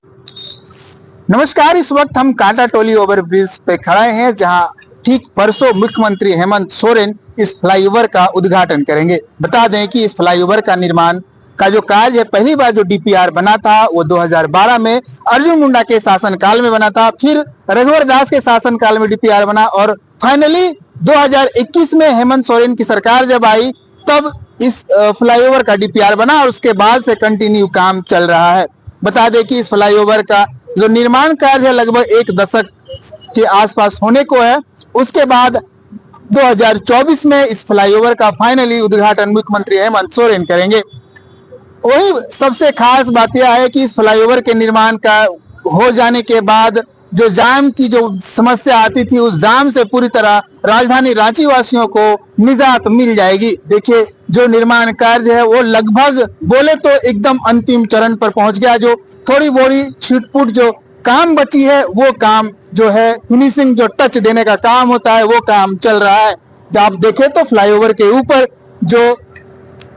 नमस्कार। इस वक्त हम कांटा टोली ओवरब्रिज पे खड़े हैं, जहां ठीक परसों मुख्यमंत्री हेमंत सोरेन इस फ्लाईओवर का उद्घाटन करेंगे। बता दें कि इस फ्लाईओवर का निर्माण का जो कार्य है, पहली बार जो डीपीआर बना था वो 2012 में अर्जुन मुंडा के शासनकाल में बना था, फिर रघुवर दास के शासनकाल में डीपीआर बना और फाइनली 2021 में हेमंत सोरेन की सरकार जब आई तब इस फ्लाईओवर का डीपीआर बना और उसके बाद से कंटिन्यू काम चल रहा है। बता दें कि इस फ्लाईओवर का जो निर्माण कार्य है लगभग एक दशक के आसपास होने को है। उसके बाद 2024 में इस फ्लाईओवर का फाइनली उद्घाटन मुख्यमंत्री हेमंत सोरेन करेंगे। वही सबसे खास बात यह है कि इस फ्लाईओवर के निर्माण का हो जाने के बाद जो जाम की जो समस्या आती थी, उस जाम से पूरी तरह राजधानी रांची वासियों को निजात मिल जाएगी। देखिए, जो निर्माण कार्य है वो लगभग बोले तो एकदम अंतिम चरण पर पहुंच गया। जो थोड़ी बोरी छिटपुट जो काम बची है वो काम जो है फिनिशिंग, जो टच देने का काम होता है वो काम चल रहा है। जब आप देखें तो फ्लाईओवर के ऊपर जो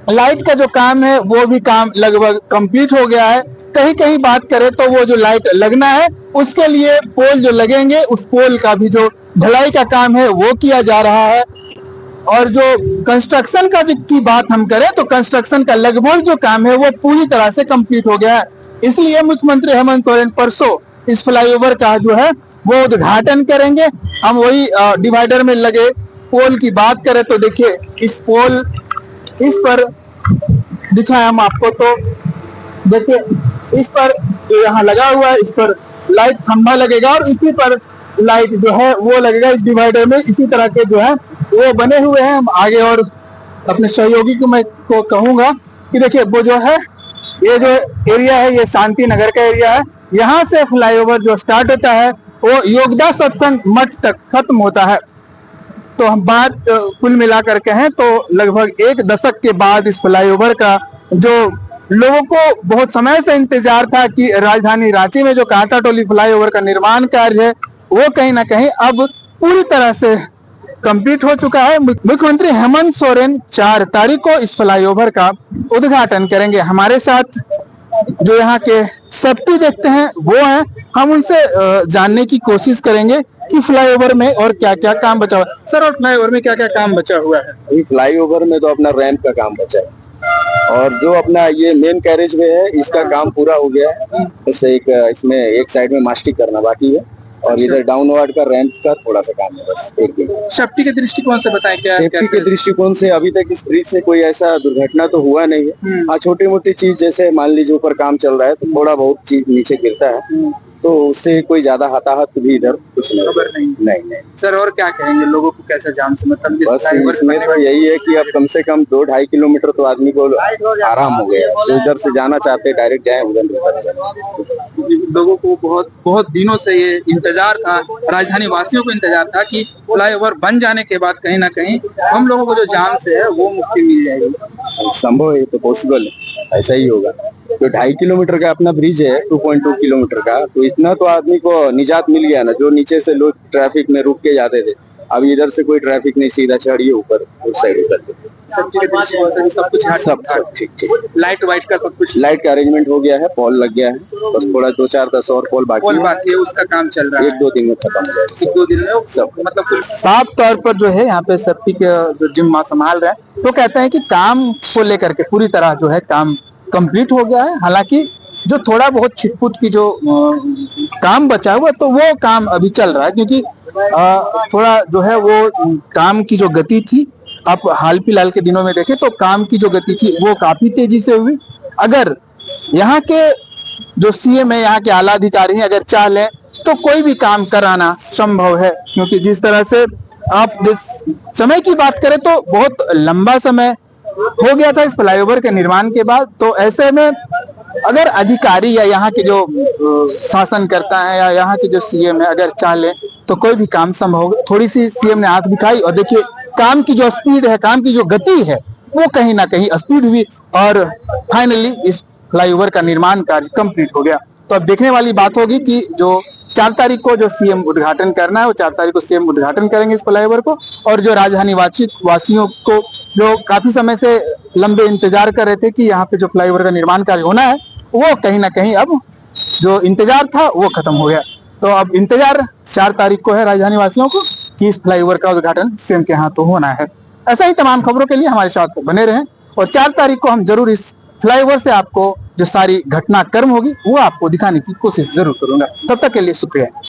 लाइट का जो काम है वो भी काम लगभग कंप्लीट हो गया है। कहीं कहीं बात करें तो वो जो लाइट लगना है उसके लिए पोल जो लगेंगे, उस पोल का भी जो ढलाई का काम है वो किया जा रहा है। और जो कंस्ट्रक्शन का की बात हम करें तो कंस्ट्रक्शन का लगभग जो काम है वो पूरी तरह से कंप्लीट हो गया है। इसलिए मुख्यमंत्री हेमंत सोरेन परसों इस फ्लाईओवर का जो है वो उद्घाटन करेंगे। हम वही डिवाइडर में लगे पोल की बात करें तो देखिए, इस पोल इस पर दिखाएं हम आपको तो देखिए, इस पर जो यहाँ लगा हुआ है इस पर लाइट खंभा लगेगा और इसी पर लाइट जो है वो लगेगा। इस डिवाइडर में इसी तरह के जो है वो बने हुए हैं। हम आगे और अपने सहयोगी को कहूंगा कि देखिए, वो जो है ये जो एरिया है ये शांति नगर का एरिया है। यहाँ से फ्लाईओवर जो स्टार्ट होता है वो योगदा सत्संग मठ तक खत्म होता है। तो हम बात कुल मिलाकर कहें तो लगभग एक दशक के बाद इस फ्लाईओवर का जो लोगों को बहुत समय से इंतजार था कि राजधानी रांची में जो कांटा टोली फ्लाईओवर का निर्माण कार्य है वो कहीं ना कहीं अब पूरी तरह से कंप्लीट हो चुका है। मुख्यमंत्री हेमंत सोरेन 4 तारीख को इस फ्लाईओवर का उद्घाटन करेंगे। हमारे साथ जो यहाँ के सेफ्टी देखते हैं वो हैं, हम उनसे जानने की कोशिश करेंगे कि फ्लाईओवर में और क्या क्या काम बचा हुआ है। सर, और फ्लाईओवर में क्या क्या काम बचा हुआ है? फ्लाईओवर में तो अपना रैंप का काम बचा है और जो अपना ये मेन कैरेज वे है इसका काम पूरा हो गया है। इससे इसमें एक साइड में मास्टिक करना बाकी है और इधर डाउनवर्ड का रैंप का थोड़ा सा काम है बस। एक दिन सेफ्टी के दृष्टिकोण से बताएं क्या? सेफ्टी के दृष्टिकोण से अभी तक इस ब्रिज से कोई ऐसा दुर्घटना तो हुआ नहीं है। हाँ, छोटी मोटी चीज जैसे मान लीजिए ऊपर काम चल रहा है तो थोड़ा बहुत चीज नीचे गिरता है, तो उससे कोई ज्यादा हताहत भी इधर कुछ नहीं। सर, और क्या कहेंगे लोगों को, कैसा जाम से मतलब? बस इसमें तो यही है कि अब कम से कम 2-2.5 किलोमीटर तो आदमी को आराम हो गया। जो इधर से जाना चाहते डायरेक्ट जाए उधर। लोगों को बहुत बहुत दिनों से ये इंतजार था, राजधानी वासियों को इंतजार था कि फ्लाईओवर बन जाने के बाद कहीं ना कहीं हम लोगों को जो जाम से है वो मुक्ति मिल जाएगी। संभव है, तो पॉसिबल है, ऐसा ही होगा। जो 2.5 किलोमीटर का अपना ब्रिज है 2.2 किलोमीटर का, तो इतना तो आदमी को निजात मिल गया ना। जो नीचे से लोग ट्रैफिक में रुक के जाते थे, अब इधर से कोई ट्रैफिक नहीं, सीधा चढ़िए ऊपर उस साइड उतर सब कुछ सब ठीक। लाइट वाइट का सब कुछ, लाइट का अरेंजमेंट हो गया है, पॉल लग गया है, बस थोड़ा 2-4-10 और पॉल बाकी है, उसका काम चल रहा है। 1-2 दिन में खत्म हो जाएगा। 1-2 दिन में सब मतलब साफ तौर पर जो है यहाँ पे सेफ्टी के जो जिम्मा संभाल रहे हैं तो कहते हैं कि काम को लेकर के पूरी तरह जो है काम कंप्लीट हो गया है। हालांकि जो थोड़ा बहुत छिटपुट की जो काम बचा हुआ तो वो काम अभी चल रहा है, क्योंकि थोड़ा जो है वो काम की जो गति थी, आप हाल फिलहाल के दिनों में देखें तो काम की जो गति थी वो काफी तेजी से हुई। अगर यहाँ के जो सीएम है, यहाँ के आला अधिकारी हैं, अगर चाह लें तो कोई भी काम कराना संभव है, क्योंकि जिस तरह से आप समय की बात करें तो बहुत लंबा समय हो गया था इस फ्लाईओवर के निर्माण के बाद। तो ऐसे में अगर अधिकारी या यहाँ के जो शासन करता है या यहाँ के जो सीएम है अगर चाह ले तो कोई भी काम संभव होगा। थोड़ी सी सीएम ने आंख दिखाई और देखिए काम की जो स्पीड है, काम की जो गति है वो कहीं ना कहीं स्पीड हुई और फाइनली इस फ्लाईओवर का निर्माण कार्य कंप्लीट हो गया। तो अब देखने वाली बात होगी कि जो 4 तारीख को जो सीएम उद्घाटन करना है वो 4 तारीख को सीएम उद्घाटन करेंगे इस फ्लाईओवर को, और जो राजधानी वासियों को जो काफी समय से लंबे इंतजार कर रहे थे कि यहाँ पे जो फ्लाईओवर का निर्माण कार्य होना है वो कहीं ना कहीं अब जो इंतजार था वो खत्म हो गया। तो अब इंतजार 4 तारीख को है राजधानी वासियों को कि इस फ्लाईओवर का उद्घाटन सीएम के हाथों होना है। ऐसा ही तमाम खबरों के लिए हमारे साथ बने रहें और 4 तारीख को हम जरूर इस फ्लाईओवर से आपको जो सारी घटनाक्रम होगी वो आपको दिखाने की कोशिश जरूर करूंगा। तब तक के लिए शुक्रिया।